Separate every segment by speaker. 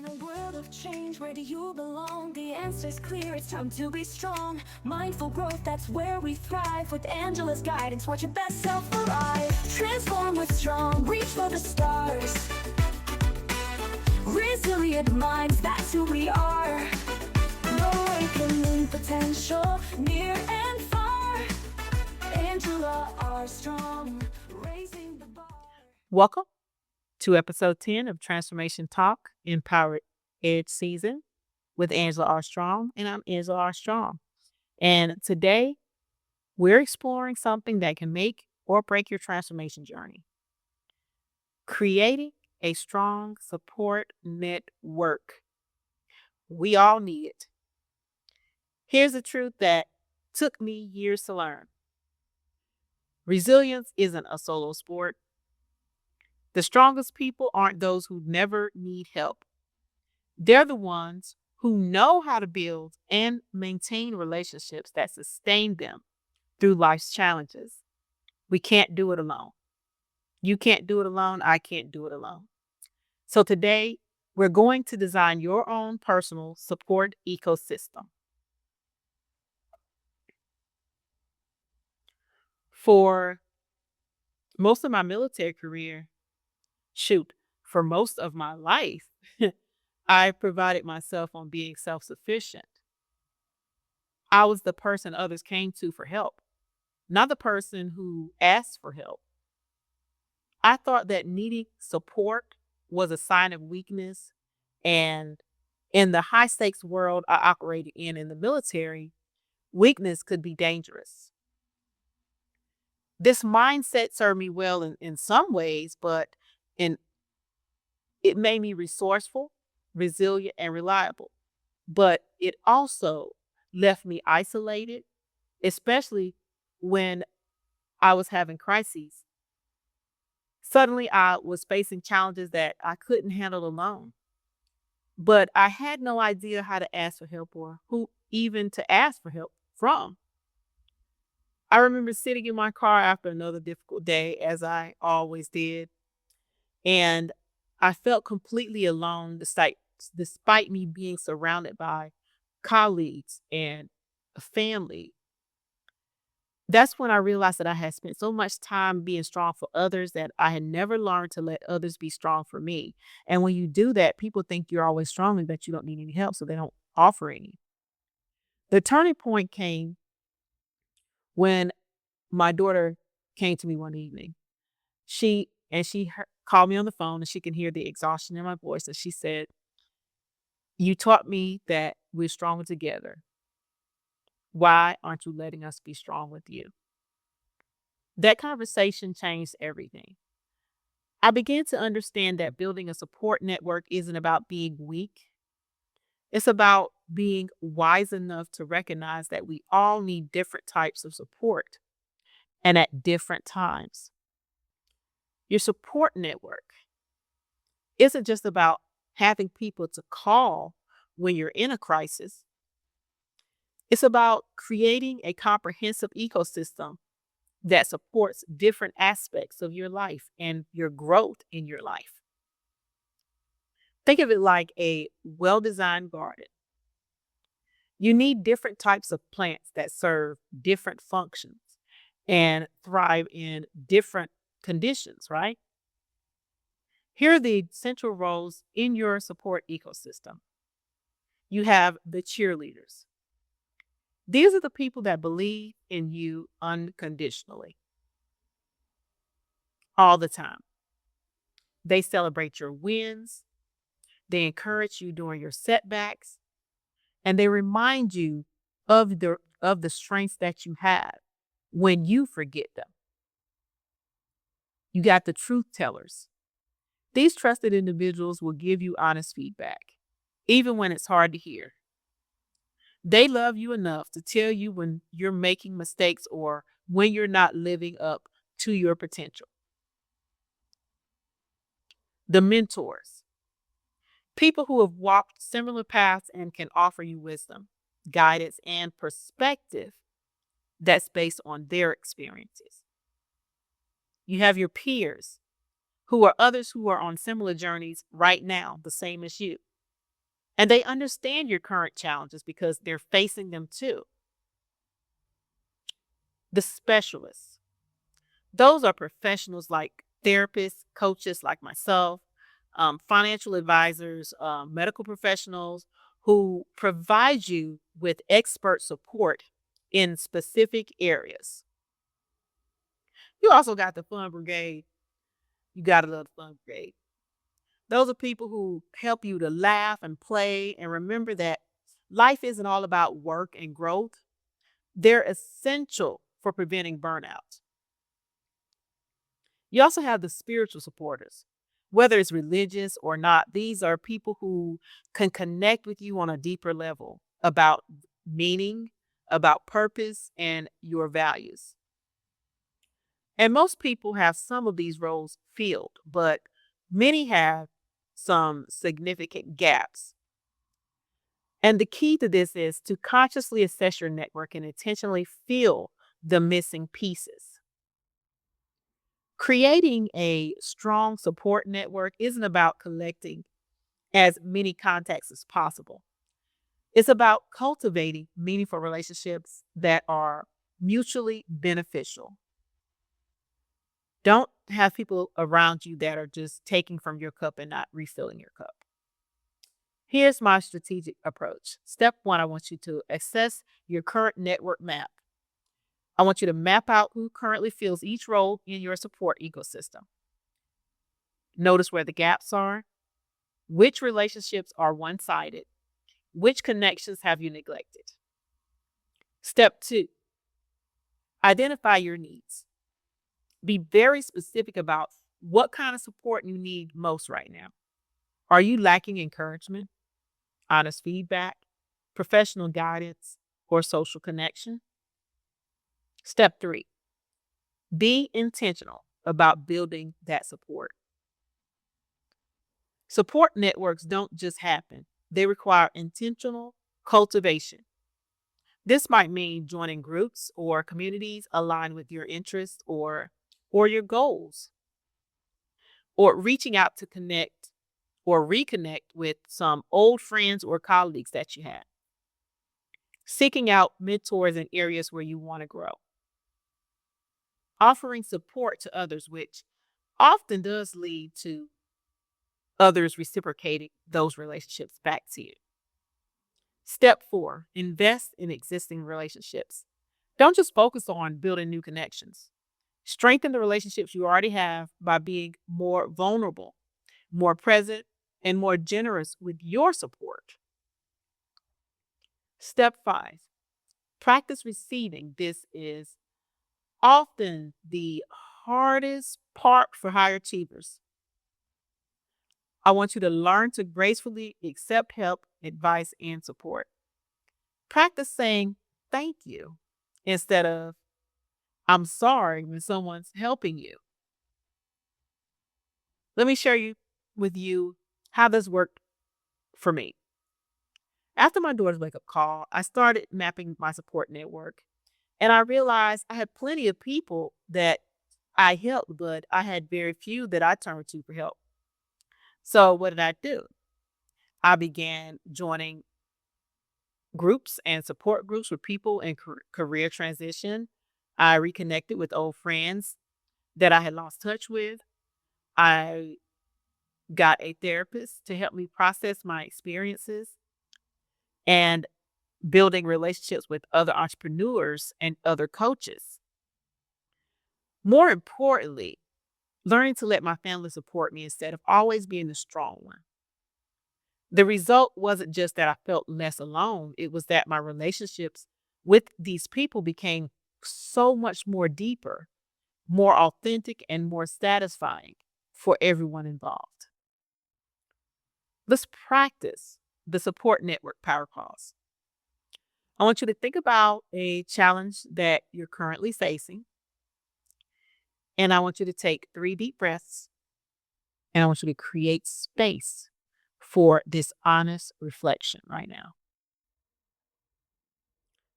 Speaker 1: In a world of change, where do you belong? The answer's clear, it's time to be strong. Mindful growth, that's where we thrive. With Angela's guidance, watch your best self arrive. Transform with strong, reach for the stars. Resilient minds, that's who we are. Awakening potential, near and far. Angela Armstrong, raising the bar.
Speaker 2: Welcome to episode 10 of Transformation Talk, Empowered Edge Season with Angela Armstrong, and I'm Angela Armstrong. And today we're exploring something that can make or break your transformation journey. Creating a strong support network. We all need it. Here's the truth that took me years to learn. Resilience isn't a solo sport. The strongest people aren't those who never need help. They're the ones who know how to build and maintain relationships that sustain them through life's challenges. We can't do it alone. You can't do it alone. I can't do it alone. So today, we're going to design your own personal support ecosystem. For most of my military career, for most of my life, I provided myself on being self-sufficient. I was the person others came to for help, not the person who asked for help. I thought that needing support was a sign of weakness, and in the high stakes world I operated in the military, weakness could be dangerous. This mindset served me well in some ways, but in it made me resourceful, resilient, and reliable. But it also left me isolated, especially when I was having crises. Suddenly, I was facing challenges that I couldn't handle alone. But I had no idea how to ask for help or who even to ask for help from. I remember sitting in my car after another difficult day, as I always did, and I felt completely alone despite me being surrounded by colleagues and a family. That's when I realized that I had spent so much time being strong for others that I had never learned to let others be strong for me. And when you do that, people think you're always strong and that you don't need any help, so they don't offer any. The turning point came when my daughter came to me one evening. She called me on the phone, and she can hear the exhaustion in my voice. And she said, "You taught me that we're stronger together. Why aren't you letting us be strong with you?" That conversation changed everything. I began to understand that building a support network isn't about being weak. It's about being wise enough to recognize that we all need different types of support and at different times. Your support network isn't just about having people to call when you're in a crisis. It's about creating a comprehensive ecosystem that supports different aspects of your life and your growth in your life. Think of it like a well designed garden. You need different types of plants that serve different functions and thrive in different conditions, right? Here are the central roles in your support ecosystem. You have the cheerleaders. These are the people that believe in you unconditionally all the time. They celebrate your wins, they encourage you during your setbacks, and they remind you of the strengths that you have when you forget them. You got the truth tellers. These trusted individuals will give you honest feedback, even when it's hard to hear. They love you enough to tell you when you're making mistakes or when you're not living up to your potential. The mentors, people who have walked similar paths and can offer you wisdom, guidance, and perspective that's based on their experiences. You have your peers, who are others who are on similar journeys right now, the same as you. And they understand your current challenges because they're facing them too. The specialists, those are professionals like therapists, coaches like myself, financial advisors, medical professionals who provide you with expert support in specific areas. You also got the fun brigade. You got to love the fun brigade. Those are people who help you to laugh and play and remember that life isn't all about work and growth. They're essential for preventing burnout. You also have the spiritual supporters. Whether it's religious or not, these are people who can connect with you on a deeper level about meaning, about purpose, and your values. And most people have some of these roles filled, but many have some significant gaps. And the key to this is to consciously assess your network and intentionally fill the missing pieces. Creating a strong support network isn't about collecting as many contacts as possible. It's about cultivating meaningful relationships that are mutually beneficial. Don't have people around you that are just taking from your cup and not refilling your cup. Here's my strategic approach. Step one, I want you to assess your current network map. I want you to map out who currently fills each role in your support ecosystem. Notice where the gaps are, which relationships are one sided, which connections have you neglected. Step two, identify your needs. Be very specific about what kind of support you need most right now. Are you lacking encouragement, honest feedback, professional guidance, or social connection? Step three, be intentional about building that support. Support networks don't just happen, they require intentional cultivation. This might mean joining groups or communities aligned with your interests or your goals, or reaching out to connect or reconnect with some old friends or colleagues that you had. Seeking out mentors in areas where you want to grow. Offering support to others, which often does lead to others reciprocating those relationships back to you. Step four, invest in existing relationships. Don't just focus on building new connections. Strengthen the relationships you already have by being more vulnerable, more present, and more generous with your support. Step five, practice receiving. This is often the hardest part for high achievers. I want you to learn to gracefully accept help, advice, and support. Practice saying thank you instead of I'm sorry when someone's helping you. Let me share with you how this worked for me. After my daughter's wake up call, I started mapping my support network and I realized I had plenty of people that I helped, but I had very few that I turned to for help. So what did I do? I began joining groups and support groups with people in career transition. I reconnected with old friends that I had lost touch with. I got a therapist to help me process my experiences and building relationships with other entrepreneurs and other coaches. More importantly, learning to let my family support me instead of always being the strong one. The result wasn't just that I felt less alone, it was that my relationships with these people became so much more deeper, more authentic, and more satisfying for everyone involved. Let's practice the support network power pause. I want you to think about a challenge that you're currently facing, and I want you to take 3 deep breaths, and I want you to create space for this honest reflection right now.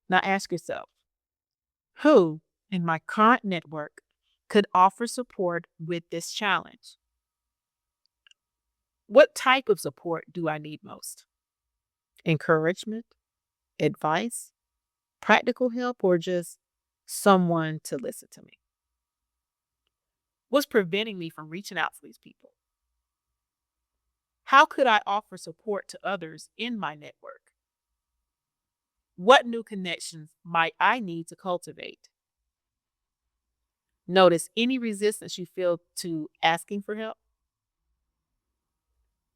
Speaker 2: Now ask yourself, who in my current network could offer support with this challenge? What type of support do I need most? encouragement, advice, practical help, or just someone to listen to me? What's preventing me from reaching out to these people? How could I offer support to others in my network? What new connections might I need to cultivate? Notice any resistance you feel to asking for help.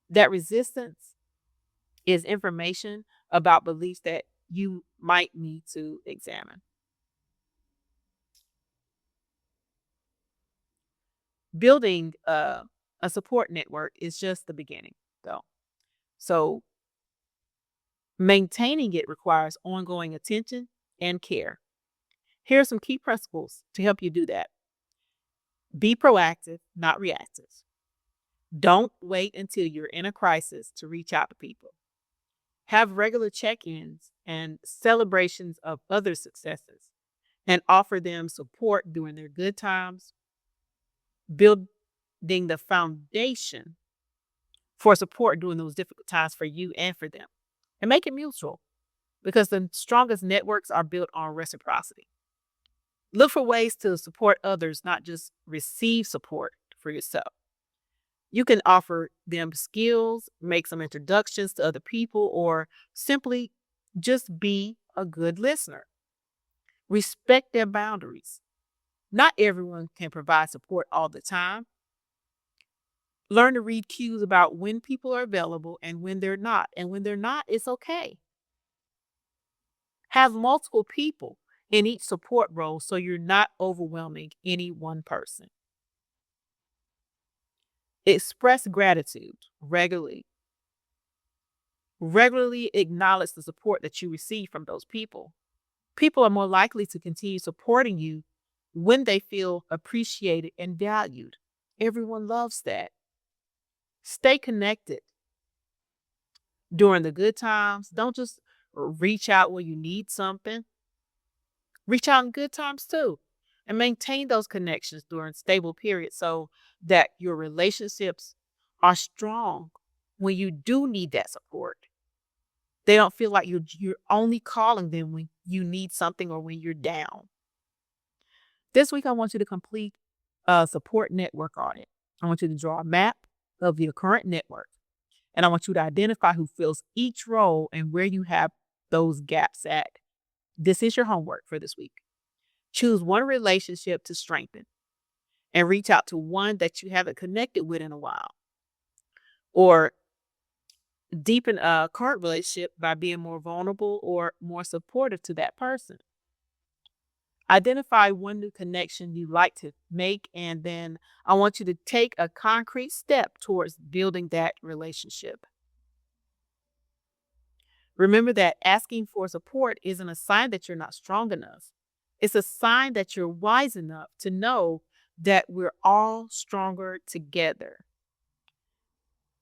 Speaker 2: That resistance is information about beliefs that you might need to examine. Building a support network is just the beginning, though. So, maintaining it requires ongoing attention and care. Here are some key principles to help you do that. Be proactive, not reactive. Don't wait until you're in a crisis to reach out to people. Have regular check ins and celebrations of other successes and offer them support during their good times, building the foundation for support during those difficult times for you and for them. And make it mutual because the strongest networks are built on reciprocity. Look for ways to support others, not just receive support for yourself. You can offer them skills, make some introductions to other people, or simply just be a good listener. Respect their boundaries. Not everyone can provide support all the time. Learn to read cues about when people are available and when they're not. And when they're not, it's okay. Have multiple people in each support role so you're not overwhelming any one person. Express gratitude regularly. Regularly acknowledge the support that you receive from those people. People are more likely to continue supporting you when they feel appreciated and valued. Everyone loves that. Stay connected during the good times. Don't just reach out when you need something. Reach out in good times too. And maintain those connections during stable periods so that your relationships are strong when you do need that support. They don't feel like you're only calling them when you need something or when you're down. This week, I want you to complete a support network audit. I want you to draw a map of your current network. And I want you to identify who fills each role and where you have those gaps at. This is your homework for this week. Choose one relationship to strengthen and reach out to one that you haven't connected with in a while. Or deepen a current relationship by being more vulnerable or more supportive to that person. Identify one new connection you like to make, and then I want you to take a concrete step towards building that relationship. Remember that asking for support isn't a sign that you're not strong enough. It's a sign that you're wise enough to know that we're all stronger together.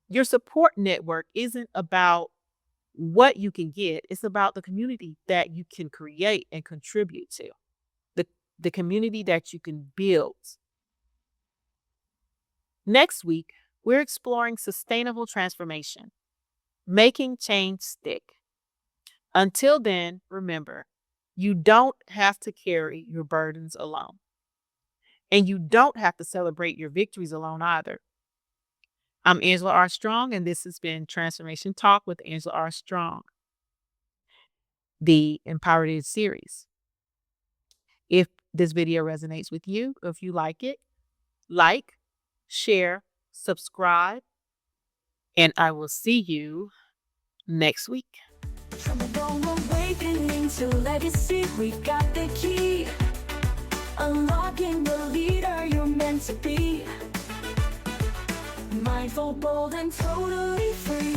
Speaker 2: Your support network isn't about what you can get, it's about the community that you can create and contribute to, the community that you can build. Next week, we're exploring sustainable transformation, making change stick. Until then, remember, you don't have to carry your burdens alone. And you don't have to celebrate your victories alone either. I'm Angela R. Strong, and this has been Transformation Talk with Angela R. Strong, the Empowered series. If this video resonates with you, if you like it, like, share, subscribe, and I will see you next week.
Speaker 1: From the dawn awakening to legacy, we've got the key. Unlocking the leader you're meant to be. Mindful, bold, and totally free.